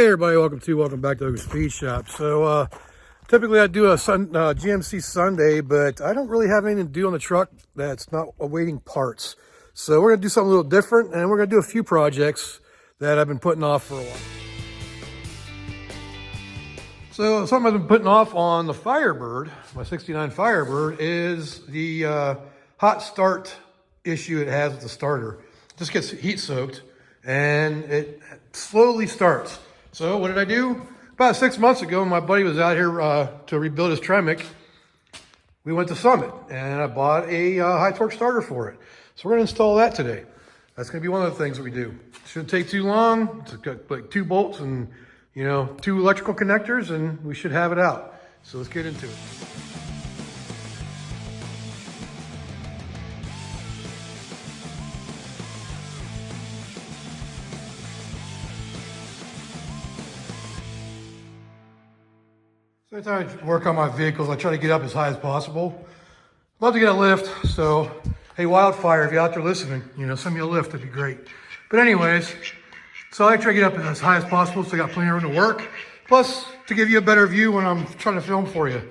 Hey everybody, welcome back to Ogre Speed Shop. So typically I do a GMC Sunday, but I don't really have anything to do on the truck that's not awaiting parts. So we're gonna do something a little different, and we're gonna do a few projects that I've been putting off for a while. So something I've been putting off on the Firebird, my 69 Firebird, is the hot start issue it has with the starter. It just gets heat soaked and it slowly starts. So what did I do? About 6 months ago, my buddy was out here to rebuild his Tremec. We went to Summit and I bought a high torque starter for it. So we're gonna install that today. That's gonna be one of the things that we do. It shouldn't take too long. It's got like 2 bolts and 2 electrical connectors, and we should have it out. So let's get into it. So anytime I work on my vehicles, I try to get up as high as possible. Love to get a lift, so hey Wildfire, if you're out there listening, send me a lift, that'd be great. But anyways, so I try to get up as high as possible so I got plenty of room to work. Plus, to give you a better view when I'm trying to film for you.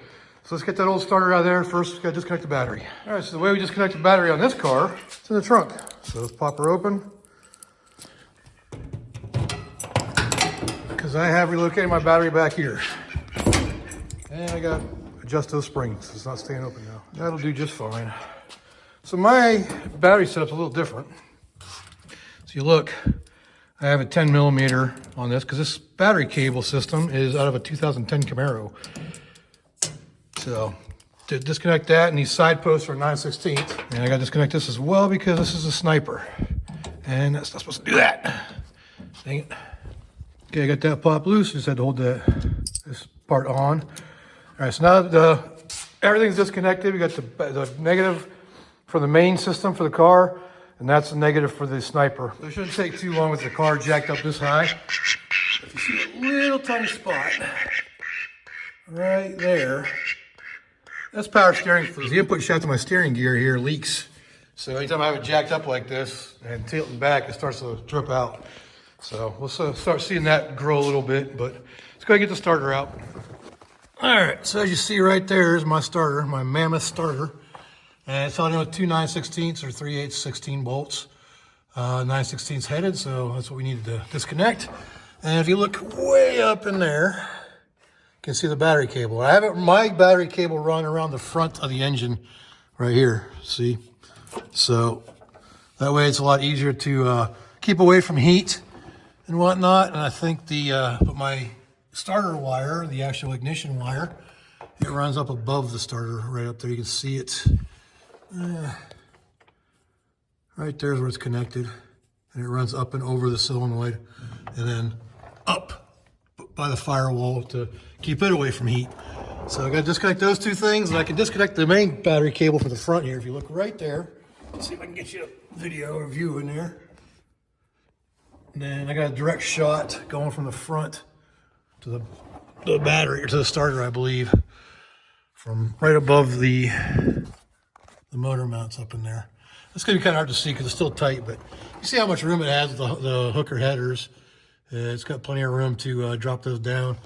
So let's get that old starter out of there. First, we gotta disconnect the battery. All right, so the way we disconnect the battery on this car, it's in the trunk. So let's pop her open. Because I have relocated my battery back here. And I got to adjust those springs. It's not staying open now. That'll do just fine. So my battery setup's a little different. So you look, I have a 10 millimeter on this because this battery cable system is out of a 2010 Camaro. So to disconnect that, and these side posts are 9/16. And I got to disconnect this as well because this is a sniper. And that's not supposed to do that. Dang it. Okay, I got that pop loose. Just had to hold this part on. All right, so now everything's disconnected. We got the negative for the main system for the car, and that's the negative for the sniper. So it shouldn't take too long with the car jacked up this high. If you see a little tiny spot right there, that's power steering fluid. The input shaft of my steering gear here leaks. So anytime I have it jacked up like this and tilting back, it starts to drip out. So we'll start seeing that grow a little bit, but let's go ahead and get the starter out. All right, so as you see right there is my starter, my mammoth starter. And it's held in with 2 9/16 or 3/8 16 bolts. 9/16 headed, so that's what we needed to disconnect. And if you look way up in there, you can see the battery cable. I have my battery cable run around the front of the engine right here, see? So that way it's a lot easier to keep away from heat and whatnot. And I think but my starter wire, the actual ignition wire, it runs up above the starter right up there. You can see it. Right there's where it's connected, and it runs up and over the solenoid and then up by the firewall to keep it away from heat. So I got to disconnect those 2 things, and I can disconnect the main battery cable for the front here. If you look right there, let's see if I can get you a video or view in there. And then I got a direct shot going from the front to the battery, or to the starter, I believe, from right above the motor mounts up in there. It's going to be kind of hard to see because it's still tight, but you see how much room it has with the hooker headers. It's got plenty of room to drop those down.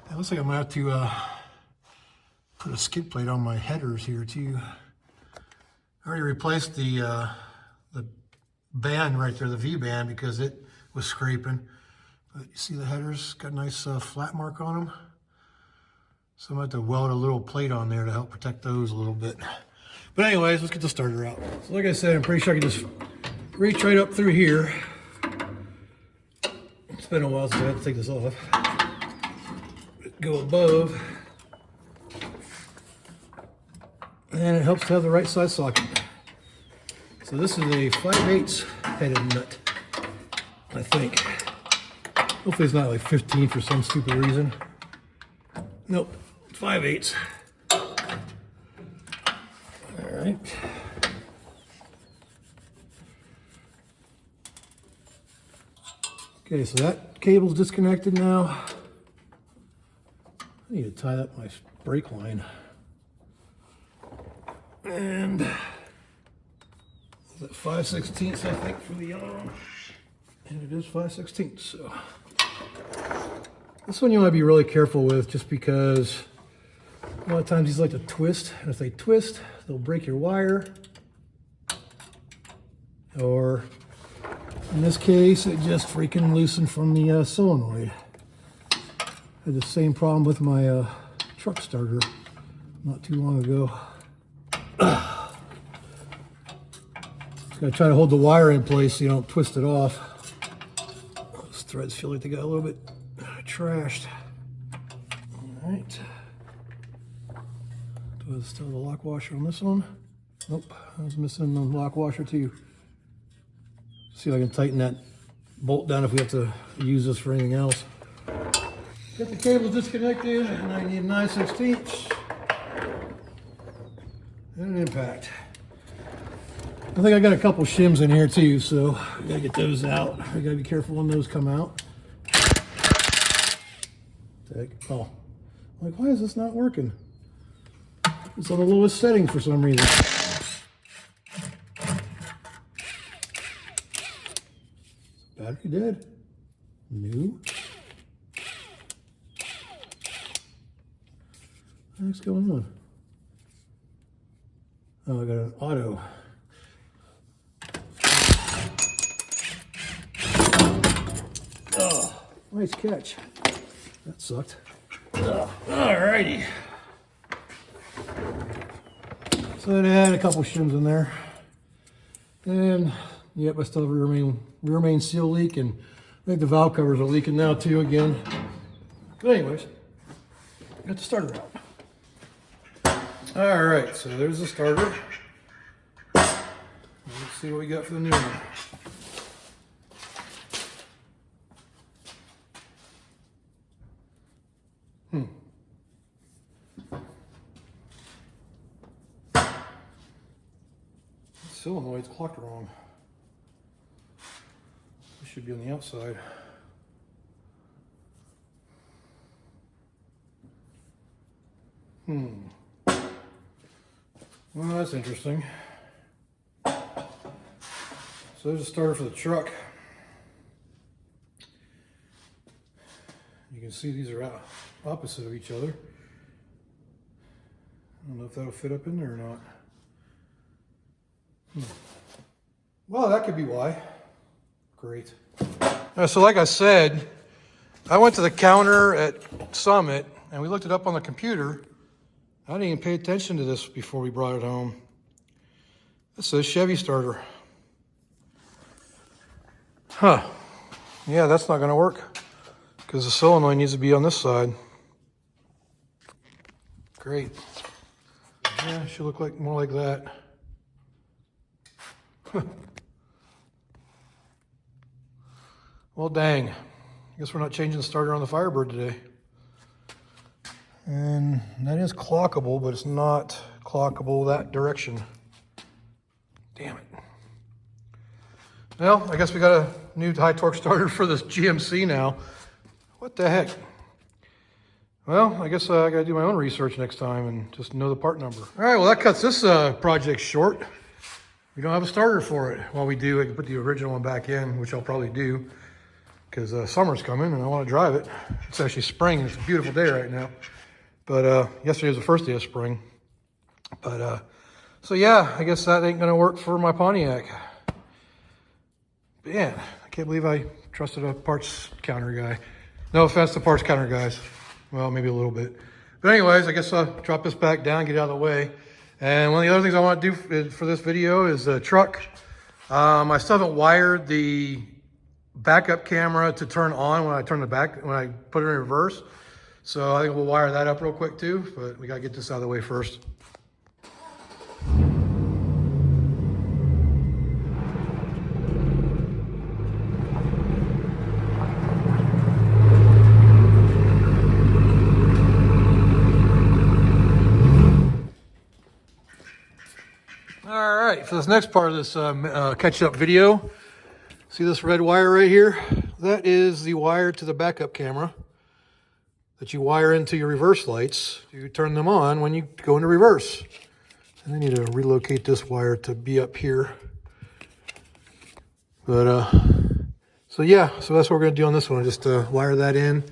It looks like I'm going to have to put a skid plate on my headers here too. I already replaced the band right there, the V-band, because it was scraping. But you see the headers got a nice flat mark on them. So I'm going to have to weld a little plate on there to help protect those a little bit. But anyways, let's get the starter out. So like I said, I'm pretty sure I can just reach right up through here. It's been a while since I had to take this off. Go above. And it helps to have the right size socket. So this is a 5/8 headed nut, I think. Hopefully it's not like 15 for some stupid reason. Nope, 5/8. All right. Okay, so that cable's disconnected now. I need to tie up my brake line. And is it 5/16 I think for the yellow one? And it is 5/16, so This one you want to be really careful with, just because a lot of times these like to twist, and if they twist, they'll break your wire. Or in this case, it just freaking loosened from the solenoid. I had the same problem with my truck starter not too long ago. Gotta try to hold the wire in place so you don't twist it off. Those threads feel like they got a little bit trashed. All right. Do I still have the lock washer on this one? Nope, I was missing the lock washer too. See if I can tighten that bolt down if we have to use this for anything else. Get the cable disconnected, and I need a 9/16 and an impact. I think I got a couple shims in here too, so I gotta get those out. I gotta be careful when those come out. Oh, I'm like, why is this not working? It's on the lowest setting for some reason. Battery dead. New. What's going on? Oh, I got an auto. Oh, nice catch. That sucked. Alrighty. So it had a couple shims in there. And yep, I still have a rear main seal leak, and I think the valve covers are leaking now too again. But anyways, got the starter out. Alright, so there's the starter. Let's see what we got for the new one. Solenoid's clocked wrong. It should be on the outside. Well, that's interesting. So there's a starter for the truck. You can see these are opposite of each other. I don't know if that'll fit up in there or not. Well, that could be why. Great. So like I said, I went to the counter at Summit and we looked it up on the computer. I didn't even pay attention to this before we brought it home. This says Chevy starter. Huh. Yeah, that's not going to work because the solenoid needs to be on this side. Great. Yeah, it should look like more like that. Well, dang. I guess we're not changing the starter on the Firebird today. And that is clockable, but it's not clockable that direction. Damn it. Well, I guess we got a new high torque starter for this GMC now. What the heck? Well, I guess I gotta do my own research next time and just know the part number. All right, well that cuts this project short. We don't have a starter for it. While we do, I can put the original one back in, which I'll probably do because summer's coming and I want to drive it. It's actually spring. It's a beautiful day right now. But yesterday was the first day of spring. But so yeah, I guess that ain't gonna work for my Pontiac. Man, I can't believe I trusted a parts counter guy. No offense to parts counter guys. Well, maybe a little bit. But anyways, I guess I'll drop this back down, get it out of the way. And one of the other things I want to do for this video is the truck. I still haven't wired the backup camera to turn on when I put it in reverse. So I think we'll wire that up real quick too, but we gotta get this out of the way first. All right, for this next part of this catch-up video, see this red wire right here? That is the wire to the backup camera that you wire into your reverse lights. You turn them on when you go into reverse. And I need to relocate this wire to be up here. But, so yeah, so that's what we're gonna do on this one. Just wire that in.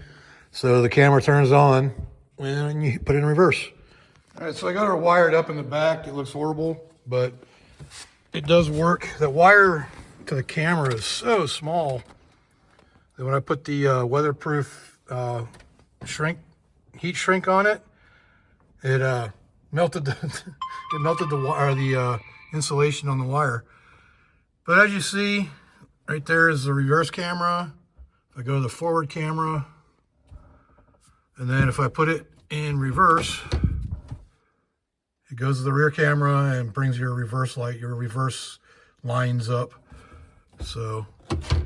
So the camera turns on when you put it in reverse. All right, so I got her wired up in the back. It looks horrible, but it does work. The wire to the camera is so small that when I put the weatherproof heat shrink on it, it melted the insulation on the wire. But as you see, right there is the reverse camera. If I go to the forward camera, and then if I put it in reverse, it goes to the rear camera and brings your reverse light, your reverse lines up. So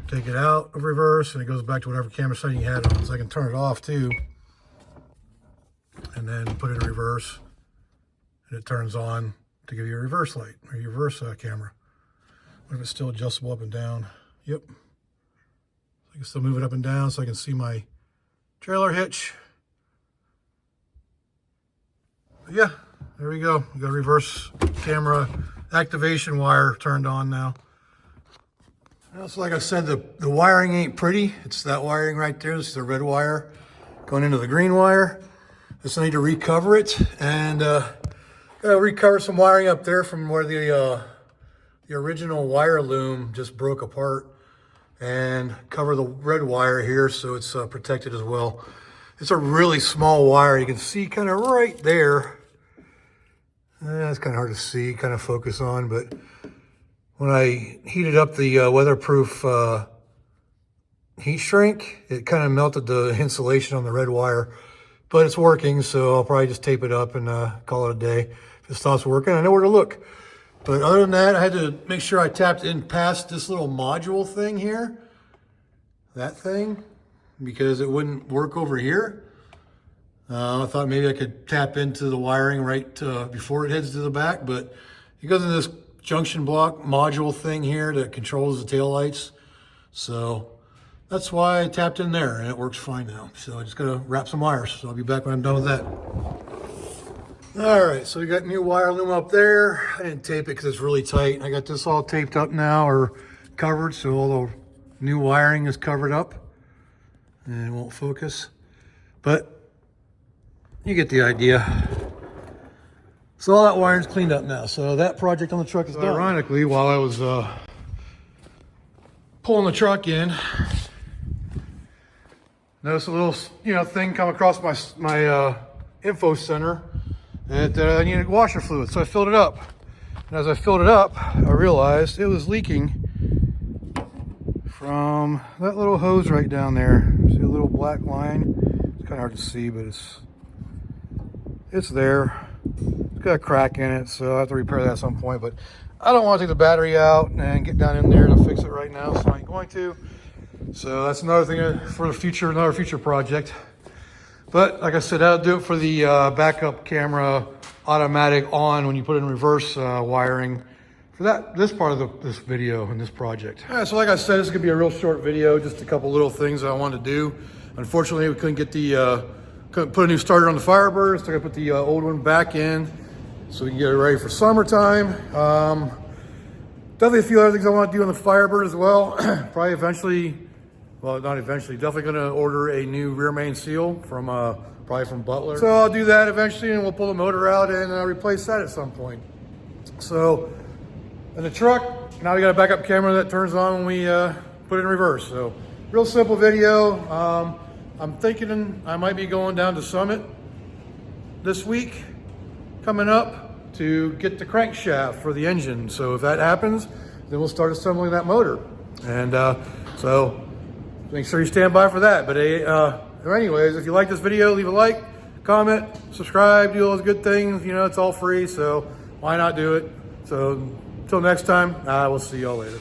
take it out of reverse and it goes back to whatever camera setting you had on. So I can turn it off too. And then put it in reverse and it turns on to give you a reverse light or your reverse camera. What if it's still adjustable up and down? Yep. I can still move it up and down so I can see my trailer hitch. But yeah, there we go. We got a reverse camera activation wire turned on now. So like I said, the wiring ain't pretty. It's that wiring right there. This is the red wire going into the green wire. Just need to recover it, and gotta recover some wiring up there from where the original wire loom just broke apart, and cover the red wire here so it's protected as well. It's a really small wire. You can see kind of right there. It's kind of hard to see, kind of focus on, but when I heated up the weatherproof heat shrink, it kind of melted the insulation on the red wire. But it's working, so I'll probably just tape it up and call it a day. If it stops working, I know where to look. But other than that, I had to make sure I tapped in past this little module thing here. That thing, because it wouldn't work over here. I thought maybe I could tap into the wiring right before it heads to the back, but it goes into this junction block module thing here that controls the taillights. So that's why I tapped in there and it works fine now. So I just gotta wrap some wires. So I'll be back when I'm done with that. All right, so we got new wire loom up there. I didn't tape it because it's really tight. I got this all taped up now or covered, so all the new wiring is covered up and it won't focus. But you get the idea. So all that wiring's cleaned up now. So that project on the truck is done. Ironically, while I was pulling the truck in, noticed a little, thing come across my info center that I needed washer fluid. So I filled it up. And as I filled it up, I realized it was leaking from that little hose right down there. See a little black line? It's kind of hard to see, but it's there. It's got a crack in it, so I have to repair that at some point. But I don't want to take the battery out and get down in there to fix it right now, so I ain't going to. So that's another thing for the future, another future project. But like I said, that'll do it for the backup camera automatic on when you put it in reverse wiring for this part of this video and this project. All right, so like I said, this is gonna be a real short video, just a couple little things that I wanted to do. Unfortunately, we couldn't get couldn't put a new starter on the Firebird, so I gotta put the old one back in so we can get it ready for summertime. Definitely a few other things I want to do on the Firebird as well. Probably eventually, well, not eventually, definitely going to order a new rear main seal from probably from Butler. So I'll do that eventually, and we'll pull the motor out and replace that at some point. So in the truck, now we got a backup camera that turns on when we put it in reverse. So real simple video. I'm thinking I might be going down to Summit this week coming up to get the crankshaft for the engine. So if that happens, then we'll start assembling that motor. And so make sure you stand by for that. But anyways, if you like this video, leave a like, comment, subscribe, do all those good things. It's all free, so why not do it? So until next time, we'll see y'all later.